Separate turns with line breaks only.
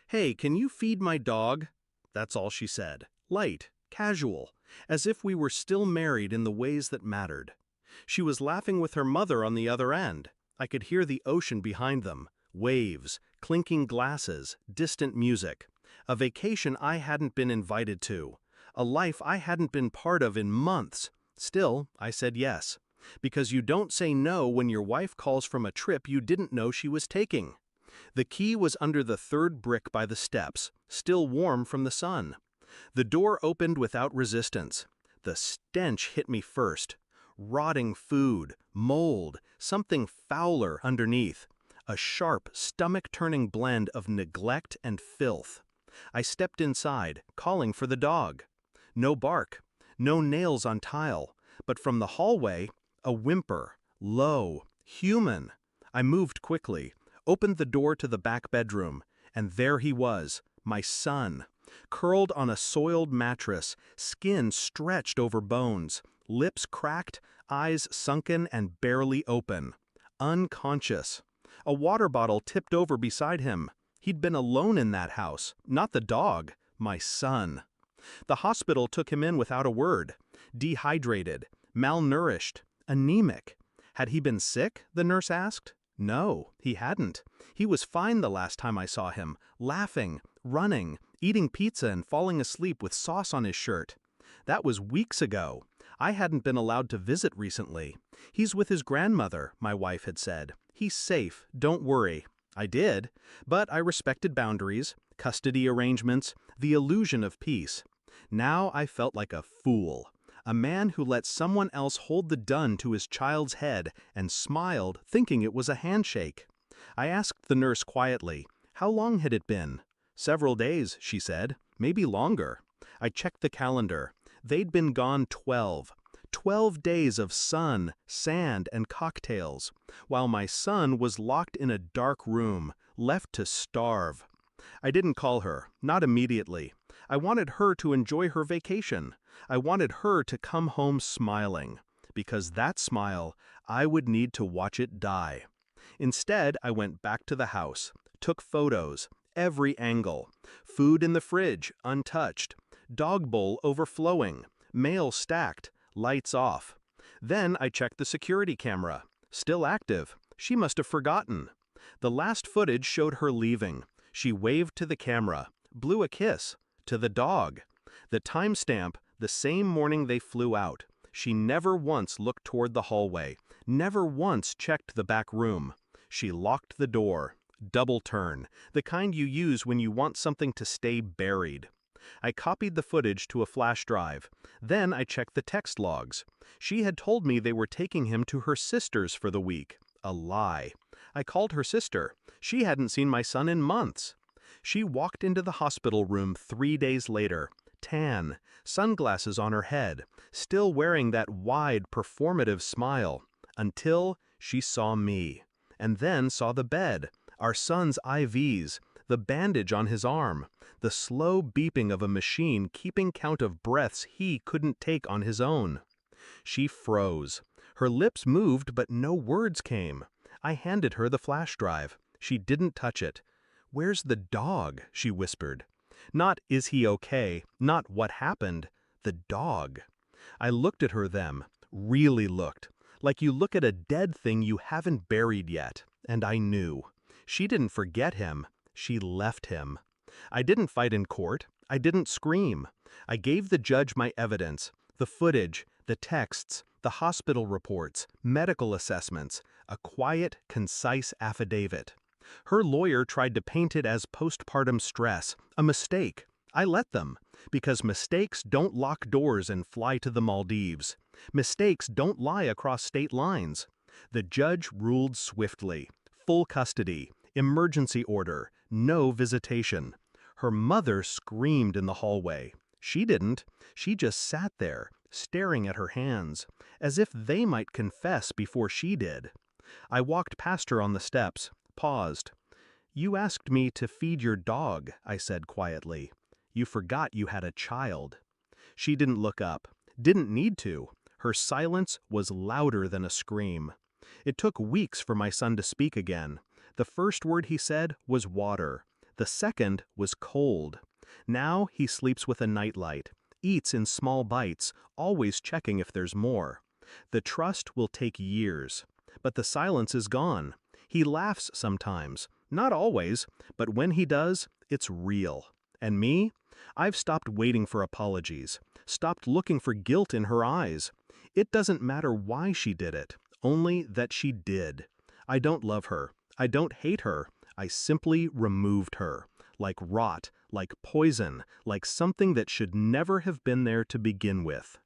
"Hey, can you feed my dog?" That's all she said. Light, casual, as if we were still married in the ways that mattered. She was laughing with her mother on the other end. I could hear the ocean behind them, waves, clinking glasses, distant music. A vacation I hadn't been invited to. A life I hadn't been part of in months. Still, I said yes. Because you don't say no when your wife calls from a trip you didn't know she was taking. The key was under the third brick by the steps, still warm from the sun. The door opened without resistance. The stench hit me first. Rotting food, mold, something fouler underneath. A sharp, stomach-turning blend of neglect and filth. I stepped inside, calling for the dog. No bark, no nails on tile, but from the hallway, a whimper, low, human. I moved quickly, opened the door to the back bedroom, and there he was, my son, curled on a soiled mattress, skin stretched over bones, lips cracked, eyes sunken and barely open. Unconscious. A water bottle tipped over beside him. He'd been alone in that house, not the dog, my son. The hospital took him in without a word. Dehydrated, malnourished, anemic. Had he been sick, the nurse asked? No, he hadn't. He was fine the last time I saw him, laughing, running, eating pizza and falling asleep with sauce on his shirt. That was weeks ago. I hadn't been allowed to visit recently. He's with his grandmother, my wife had said. He's safe, don't worry. I did, but I respected boundaries, custody arrangements, the illusion of peace. Now I felt like a fool. A man who let someone else hold the gun to his child's head and smiled, thinking it was a handshake. I asked the nurse quietly, how long had it been? Several days, she said, maybe longer. I checked the calendar. They'd been gone 12. 12 days of sun, sand, and cocktails, while my son was locked in a dark room, left to starve. I didn't call her, not immediately. I wanted her to enjoy her vacation. I wanted her to come home smiling, because that smile, I would need to watch it die. Instead, I went back to the house, took photos, every angle, food in the fridge, untouched, dog bowl overflowing, mail stacked, lights off. Then I checked the security camera. Still active. She must have forgotten. The last footage showed her leaving. She waved to the camera, blew a kiss, to the dog. The timestamp, the same morning they flew out. She never once looked toward the hallway, never once checked the back room. She locked the door. Double turn, the kind you use when you want something to stay buried. I copied the footage to a flash drive. Then I checked the text logs. She had told me they were taking him to her sister's for the week. A lie. I called her sister. She hadn't seen my son in months. She walked into the hospital room 3 days later, tan, sunglasses on her head, still wearing that wide, performative smile, until she saw me. And then saw the bed, our son's IVs, the bandage on his arm, the slow beeping of a machine keeping count of breaths he couldn't take on his own. She froze. Her lips moved, but no words came. I handed her the flash drive. She didn't touch it. "Where's the dog?" she whispered. Not "is he okay?" Not "what happened?" The dog. I looked at her then, really looked, like you look at a dead thing you haven't buried yet, and I knew. She didn't forget him. She left him. I didn't fight in court. I didn't scream. I gave the judge my evidence, the footage, the texts, the hospital reports, medical assessments, a quiet, concise affidavit. Her lawyer tried to paint it as postpartum stress, a mistake. I let them, because mistakes don't lock doors and fly to the Maldives. Mistakes don't lie across state lines. The judge ruled swiftly. Full custody, emergency order, no visitation. Her mother screamed in the hallway. She didn't. She just sat there, staring at her hands, as if they might confess before she did. I walked past her on the steps, paused. "You asked me to feed your dog," I said quietly. "You forgot you had a child." She didn't look up, didn't need to. Her silence was louder than a scream. It took weeks for my son to speak again. The first word he said was water. The second was cold. Now he sleeps with a nightlight, eats in small bites, always checking if there's more. The trust will take years. But the silence is gone. He laughs sometimes, not always, but when he does, it's real. And me? I've stopped waiting for apologies, stopped looking for guilt in her eyes. It doesn't matter why she did it, only that she did. I don't love her. I don't hate her. I simply removed her. Like rot, like poison, like something that should never have been there to begin with.